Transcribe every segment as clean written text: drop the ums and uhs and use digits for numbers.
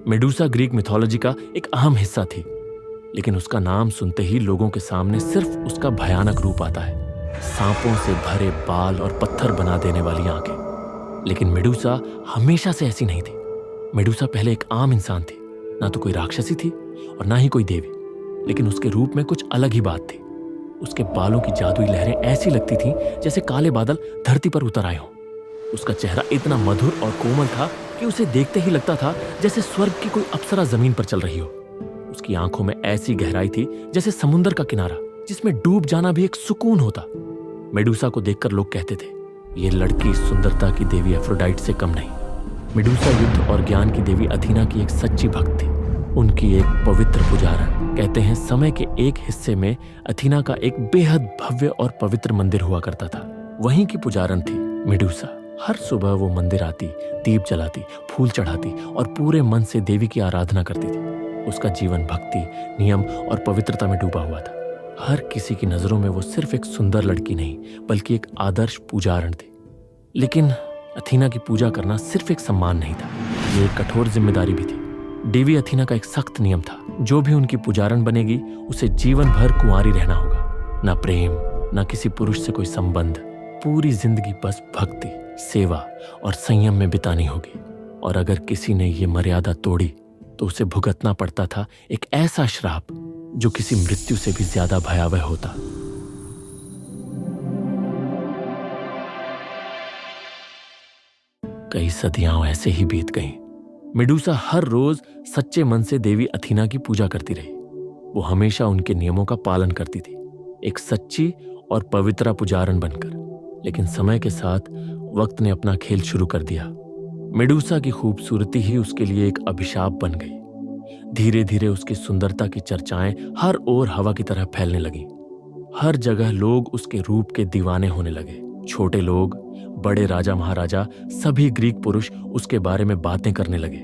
Medusa Greek mythology का एक अहम हिस्सा थी, लेकिन उसका नाम सुनते ही लोगों के सामने सिर्फ उसका भयानक रूप आता है। सांपों से भरे बाल और पत्थर बना देने वाली आंखें। लेकिन मेडूसा हमेशा से ऐसी नहीं थी। मेडूसा पहले एक आम इंसान थी, ना तो कोई राक्षसी थी और ना ही कोई देवी, लेकिन उसके रूप में कुछ अलग ही बात थी। उसके बालों की जादुई लहरें ऐसी लगती थीं जैसे काले बादल धरती पर उतर आए हों। उसका चेहरा इतना मधुर और कोमल था कि उसे देखते ही लगता था जैसे स्वर्ग की कोई अप्सरा जमीन पर चल रही हो। उसकी आंखों में ऐसी गहराई थी जैसे समुद्र का किनारा, जिसमें डूब जाना भी एक सुकून होता। मेडूसा को देखकर लोग कहते थे, ये लड़की सुंदरता की देवी एफ्रोडाइट से कम नहीं। मेडूसा युद्ध और ज्ञान की देवी अथीना की एक सच्ची भक्त थी, उनकी एक पवित्र पुजारन। कहते हैं समय के एक हिस्से में अथीना का एक बेहद भव्य और पवित्र मंदिर हुआ करता था। वहीं की पुजारन थी मेडूसा। हर सुबह वो मंदिर आती, दीप जलाती, फूल चढ़ाती और पूरे मन से देवी की आराधना करती थी। उसका जीवन भक्ति, नियम और पवित्रता में डूबा हुआ था। हर किसी की नजरों में वो सिर्फ एक सुंदर लड़की नहीं, बल्कि एक आदर्श पूजारन थी। लेकिन अथीना की पूजा करना सिर्फ एक सम्मान नहीं था, ये एक कठोर जिम्मेदारी भी थी। देवी अथीना का एक सख्त नियम था, जो भी उनकी पुजारन बनेगी उसे जीवन भर कुंवारी रहना होगा। ना प्रेम, ना किसी पुरुष से कोई संबंध। पूरी जिंदगी बस भक्ति, सेवा और संयम में बितानी होगी। और अगर किसी ने ये मर्यादा तोड़ी तो उसे भुगतना पड़ता था एक ऐसा श्राप जो किसी मृत्यु से भी ज्यादा भयावह होता। कई सदियां ऐसे ही बीत गईं। मेडूसा हर रोज सच्चे मन से देवी अथीना की पूजा करती रही। वो हमेशा उनके नियमों का पालन करती थी, एक सच्ची और पवित्र पुजारन बनकर। लेकिन समय के साथ वक्त ने अपना खेल शुरू कर दिया। मेडूसा की खूबसूरती ही उसके लिए एक अभिशाप बन गई। धीरे धीरे उसकी सुंदरता की चर्चाएं हर ओर हवा की तरह फैलने लगीं। हर जगह लोग उसके रूप के दीवाने होने लगे। छोटे लोग, बड़े राजा महाराजा, सभी ग्रीक पुरुष उसके बारे में बातें करने लगे।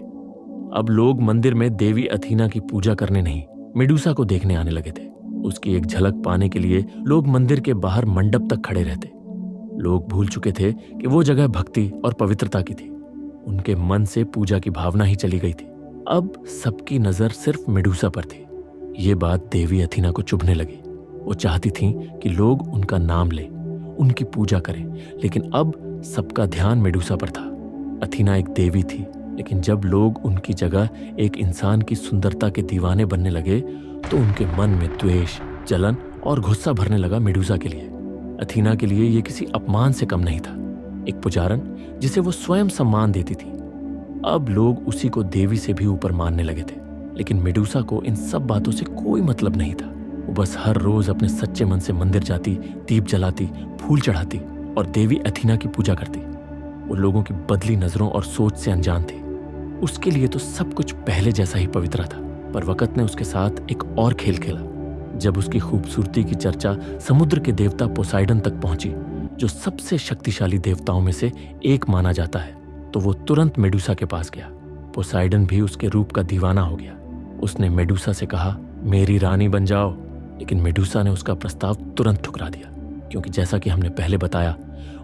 अब लोग मंदिर में देवी अथीना की पूजा करने नहीं, मेडूसा को देखने आने लगे थे। उसकी एक झलक पाने के लिए लोग मंदिर के बाहर मंडप तक खड़े रहते। लोग भूल चुके थे कि वो जगह भक्ति और पवित्रता की थी। उनके मन से पूजा की भावना ही चली गई थी। अब सबकी नजर सिर्फ मेडूसा पर थी। ये बात देवी अथीना को चुभने लगी। वो चाहती थी कि लोग उनका नाम लें, उनकी पूजा करें, लेकिन अब सबका ध्यान मेडूसा पर था। अथीना एक देवी थी, लेकिन जब लोग उनकी जगह एक इंसान की सुंदरता के दीवाने बनने लगे तो उनके मन में द्वेष, जलन और गुस्सा भरने लगा मेडूसा के लिए। अथीना के लिए यह किसी अपमान से कम नहीं था, एक पुजारन जिसे वो स्वयं सम्मान देती थी। अब लोग उसी को देवी से भी ऊपर मानने लगे थे, लेकिन मेडूसा को इन सब बातों से कोई मतलब नहीं था। वो बस हर रोज अपने सच्चे मन से मंदिर जाती, दीप जलाती, फूल चढ़ाती और देवी अथीना की पूजा करती। वो लोगों की बदली नजरों और सोच से अनजान थी। उसके लिए तो सब कुछ पहले जैसा ही पवित्र था, पर वक्त ने उसके साथ एक और खेल खेला। जब उसकी खूबसूरती की चर्चा समुद्र के देवता पोसाइडन तक पहुंची, जो सबसे शक्तिशाली देवताओं में से एक माना जाता है, तो वो तुरंत मेडूसा के पास गया। पोसाइडन भी उसके रूप का दीवाना हो गया। उसने मेडूसा से कहा, मेरी रानी बन जाओ। लेकिन मेडूसा ने उसका प्रस्ताव तुरंत ठुकरा दिया, क्योंकि जैसा कि हमने पहले बताया,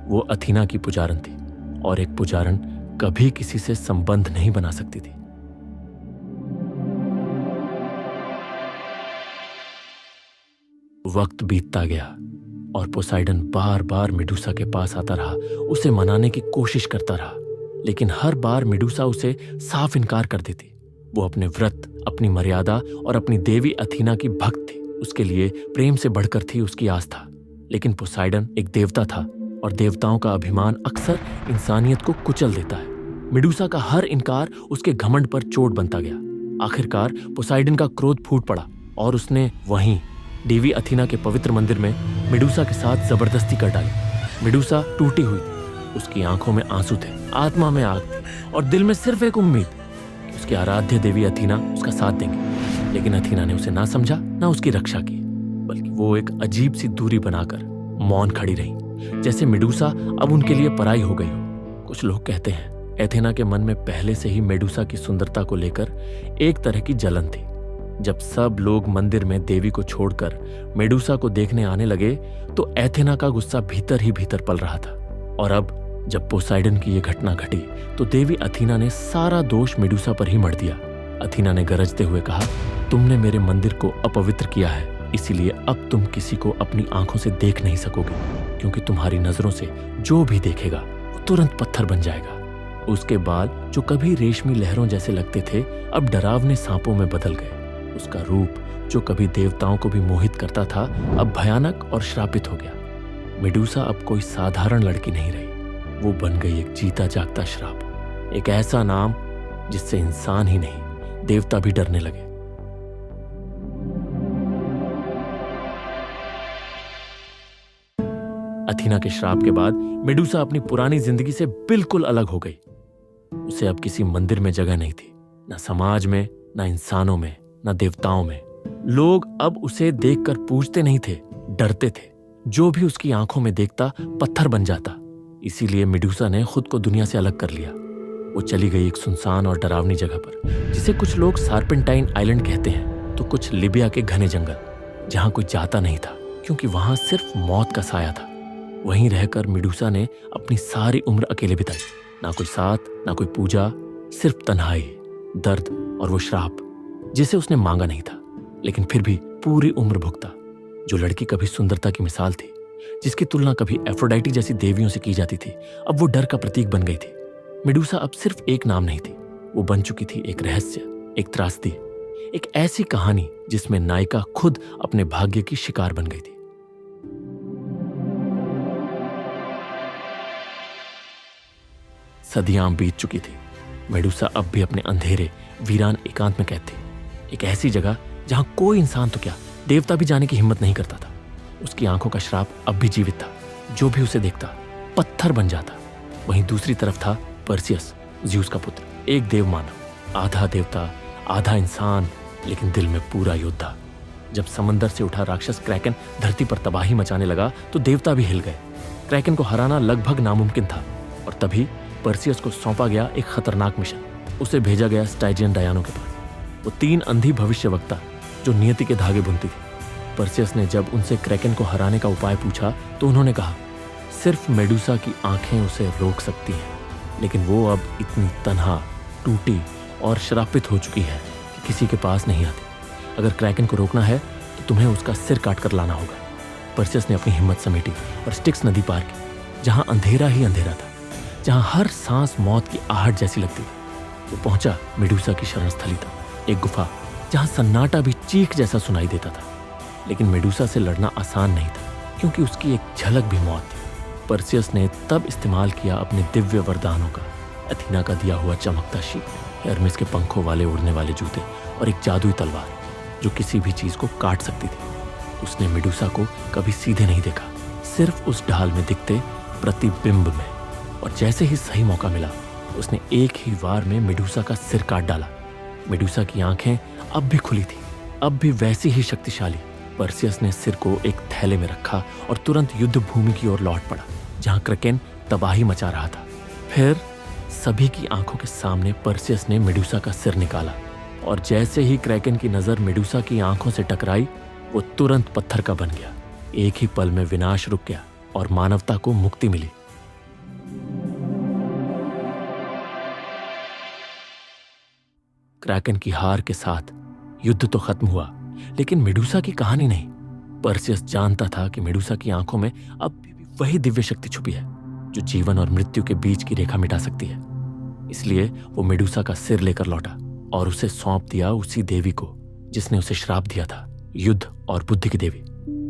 वो अथीना की पुजारन थी और एक पुजारन कभी किसी से संबंध नहीं बना सकती थी। वक्त बीतता गया और पोसाइडन बार बार मेडूसा के पास आता रहा, उसे मनाने की कोशिश करता रहा, लेकिन हर बार मेडूसा उसे साफ इनकार कर देती। वो अपने व्रत, अपनी मर्यादा और अपनी देवी अथीना की भक्त थी। उसके लिए प्रेम से बढ़कर थी उसकी आस्था। लेकिन पोसाइडन एक देवता था और देवताओं का अभिमान अक्सर इंसानियत को कुचल देता है। मेडूसा का हर इनकार उसके घमंड पर चोट बनता गया। आखिरकार पोसाइडन का क्रोध फूट पड़ा और उसने वहीं देवी अथीना के पवित्र मंदिर में मेडूसा के साथ जबरदस्ती कर डाली। मेडूसा टूटी हुई थी, उसकी आंखों में आंसू थे, आत्मा में आग थी और दिल में सिर्फ एक उम्मीद कि उसकी आराध्य देवी अथीना उसका साथ देंगी। लेकिन अथीना ने उसे ना समझा, ना उसकी रक्षा की, बल्कि वो एक अजीब सी दूरी बनाकर मौन खड़ी रही, जैसे मेडूसा अब उनके लिए पराई हो गई हो। कुछ लोग कहते हैं अथीना के मन में पहले से ही मेडूसा की सुंदरता को लेकर एक तरह की जलन थी। जब सब लोग मंदिर में देवी को छोड़कर मेडूसा को देखने आने लगे तो अथीना का गुस्सा भीतर ही भीतर पल रहा था। और अब जब पोसाइडन की यह घटना घटी तो देवी अथीना ने सारा दोष मेडूसा पर ही मढ़ दिया। अथीना ने गरजते हुए कहा, तुमने मेरे मंदिर को अपवित्र किया है, इसीलिए अब तुम किसी को अपनी आंखों से देख नहीं सकोगे, क्योंकि तुम्हारी नजरों से जो भी देखेगा वो तुरंत पत्थर बन जाएगा। उसके बाल जो कभी रेशमी लहरों जैसे लगते थे अब डरावने सांपों में बदल गए। उसका रूप जो कभी देवताओं को भी मोहित करता था अब भयानक और श्रापित हो गया। मेडूसा अब कोई साधारण लड़की नहीं रही, वो बन गई एक जीता जागता श्राप, एक ऐसा नाम जिससे इंसान ही नहीं देवता भी डरने लगे। अथीना के श्राप के बाद मेडूसा अपनी पुरानी जिंदगी से बिल्कुल अलग हो गई। उसे अब किसी मंदिर में जगह नहीं थी, ना समाज में, ना इंसानों में, ना देवताओं में। लोग अब उसे देखकर पूछते नहीं थे, डरते थे। जो भी उसकी आंखों में देखता पत्थर बन जाता। इसीलिए मेडूसा ने खुद को दुनिया से अलग कर लिया। वो चली गई एक सुनसान और डरावनी जगह पर, जिसे कुछ लोग सार्पेंटाइन आइलैंड कहते हैं, तो कुछ लिबिया के घने जंगल, जहां कोई जाता नहीं था, क्योंकि वहां सिर्फ मौत का साया था। वहीं रहकर मेडूसा ने अपनी सारी उम्र अकेले बिताई। ना कोई साथ, ना कोई पूजा, सिर्फ तन्हाई, दर्द और वो श्राप जिसे उसने मांगा नहीं था, लेकिन फिर भी पूरी उम्र भुगता। जो लड़की कभी सुंदरता की मिसाल थी, जिसकी तुलना कभी एफ्रोडाइटी जैसी देवियों से की जाती थी, अब वो डर का प्रतीक बन गई थी। मेडूसा अब सिर्फ एक नाम नहीं थी, वो बन चुकी थी एक रहस्य, एक त्रासदी, एक ऐसी कहानी जिसमें नायिका खुद अपने भाग्य की शिकार बन गई थी। सदियां बीत चुकी थी। मेडूसा अब भी अपने अंधेरे वीरान एकांत में कैद थी, एक ऐसी जगह जहां कोई इंसान तो क्या, देवता भी जाने की हिम्मत नहीं करता था। उसकी आंखों का श्राप अब भी जीवित था। जो भी उसे देखता पत्थर बन जाता। वहीं दूसरी तरफ था पर्सियस, ज़्यूस का पुत्र, एक देव मानव, आधा देवता आधा इंसान, लेकिन दिल में पूरा योद्धा। जब समंदर से उठा राक्षस क्रैकन धरती पर तबाही मचाने लगा तो देवता भी हिल गए। क्रैकन को हराना लगभग नामुमकिन था, और तभी पर्सियस को सौंपा गया एक खतरनाक मिशन। उसे भेजा गया स्टाइजियन डायनो के पास, वो 3 अंधी भविष्यवक्ता जो नियति के धागे बुनती थी। पर्सियस ने जब उनसे क्रैकन को हराने का उपाय पूछा तो उन्होंने कहा, सिर्फ मेडूसा की आंखें उसे रोक सकती हैं, लेकिन वो अब इतनी तन्हा, टूटी और श्रापित हो चुकी है कि किसी के पास नहीं आती। अगर क्रैकन को रोकना है तो तुम्हें उसका सिर काट कर लाना होगा। पर्सियस ने अपनी हिम्मत समेटी और स्टिक्स नदी पार की, जहां अंधेरा ही अंधेरा था, जहां हर सांस मौत की आहट जैसी लगती थी। वो पहुंचा मेडूसा की शरण स्थली तक, एक गुफा जहां सन्नाटा भी चीख जैसा सुनाई देता था। लेकिन मेडूसा से लड़ना आसान नहीं था, क्योंकि उसकी एक झलक भी मौत थी। पर्सियस ने तब इस्तेमाल किया अपने दिव्य वरदानों का, अथीना का दिया हुआ चमकता शीप, हेरमेस के पंखों वाले उड़ने वाले जूते और एक जादुई तलवार जो किसी भी चीज को काट सकती थी। उसने मेडूसा को कभी सीधे नहीं देखा, सिर्फ उस ढाल में दिखते प्रतिबिंब में। और जैसे ही सही मौका मिला उसने एक ही वार में मेडूसा का सिर काट डाला। मेडूसा की आंखें अब भी खुली थी, अब भी वैसी ही शक्तिशाली। पर्सियस ने सिर को एक थैले में रखा और तुरंत युद्ध भूमि की ओर लौट पड़ा, जहां क्रैकन तबाही मचा रहा था। फिर सभी की आंखों के सामने पर्सियस ने मेडूसा का सिर निकाला, और जैसे ही क्रैकन की नजर मेडूसा की आंखों से टकराई, वो तुरंत पत्थर का बन गया। एक ही पल में विनाश रुक गया और मानवता को मुक्ति मिली। क्रैकन की हार के साथ युद्ध तो खत्म हुआ, लेकिन मेडूसा की कहानी नहीं। पर्सियस जानता था कि मेडूसा की आंखों में अब भी वही दिव्य शक्ति छुपी है जो जीवन और मृत्यु के बीच की रेखा मिटा सकती है। इसलिए वो मेडूसा का सिर लेकर लौटा और उसे सौंप दिया उसी देवी को जिसने उसे श्राप दिया था, युद्ध और बुद्धि की देवी।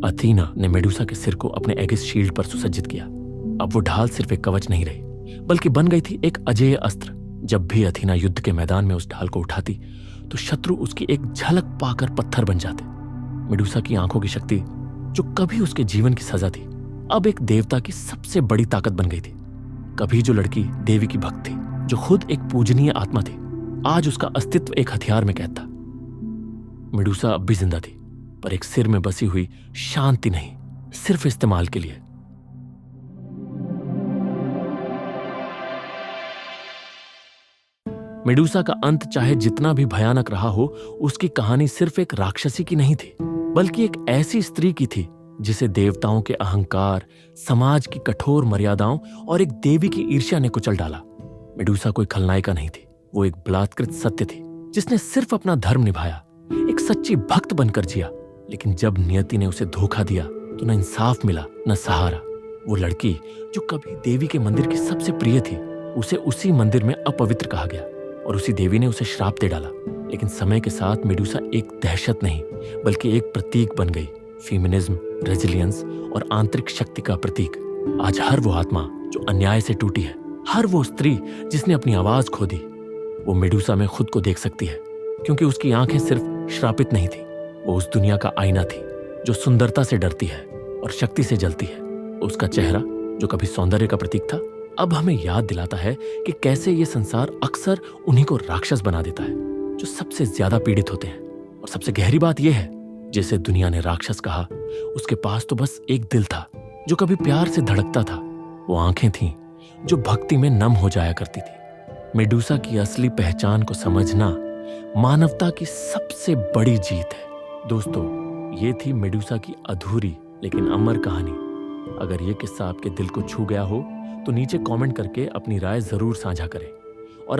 अथीना ने मेडूसा के सिर को अपने एगिस शील्ड पर सुसज्जित किया। अब वो ढाल सिर्फ एक कवच नहीं रही, बल्कि बन गई थी एक अजेय अस्त्र। जब भी अथीना युद्ध के मैदान में उस ढाल को उठाती तो शत्रु उसकी एक झलक पाकर पत्थर बन जाते। मेडूसा की आंखों की शक्ति, जो कभी उसके जीवन की सजा थी, अब एक देवता की सबसे बड़ी ताकत बन गई थी। कभी जो लड़की देवी की भक्त थी, जो खुद एक पूजनीय आत्मा थी, आज उसका अस्तित्व एक हथियार में कैद था। मेडूसा अब भी जिंदा थी, पर एक सिर में बसी हुई शांति नहीं, सिर्फ इस्तेमाल के लिए। मेडूसा का अंत चाहे जितना भी भयानक रहा हो, उसकी कहानी सिर्फ एक राक्षसी की नहीं थी, बल्कि एक ऐसी स्त्री की थी जिसे देवताओं के अहंकार, समाज की कठोर मर्यादाओं और एक देवी की ईर्ष्या ने कुचल डाला। मेडूसा कोई खलनायिका नहीं थी, वो एक बलात्कृत सत्य थी जिसने सिर्फ अपना धर्म निभाया, एक सच्ची भक्त बनकर जिया। लेकिन जब नियति ने उसे धोखा दिया तो न इंसाफ मिला न सहारा। वो लड़की जो कभी देवी के मंदिर की सबसे प्रिय थी, उसे उसी मंदिर में अपवित्र कहा गया और उसी देवी ने उसे श्राप दे डाला। लेकिन समय के साथ मेडुसा एक दहशत नहीं बल्कि एक प्रतीक बन गई, फेमिनिज्म, रेजिलियंस और आंतरिक शक्ति का प्रतीक। आज हर वो आत्मा जो अन्याय से टूटी है, हर वो स्त्री जिसने अपनी आवाज खो दी, वो मेडुसा में खुद को देख सकती है, क्योंकि उसकी आंखें सिर्फ श्रापित नहीं थी, वो उस दुनिया का आईना थी जो सुंदरता से डरती है और शक्ति से जलती है। उसका चेहरा जो कभी सौंदर्य का प्रतीक था, अब हमें याद दिलाता है कि कैसे ये संसार अक्सर उन्हीं को राक्षस बना देता है जो सबसे ज्यादा पीड़ित होते हैं। और सबसे गहरी बात यह है, जिसे दुनिया ने राक्षस कहा, उसके पास तो बस एक दिल था जो कभी प्यार से धड़कता था। वो आंखें थीं जो भक्ति में नम हो जाया करती थी। मेडुसा की असली पहचान को समझना मानवता की सबसे बड़ी जीत है। दोस्तों, ये थी मेडुसा की अधूरी लेकिन अमर कहानी। अगर ये किस्सा आपके दिल को छू गया हो तो नीचे कमेंट करके अपनी राय जरूर साझा करें।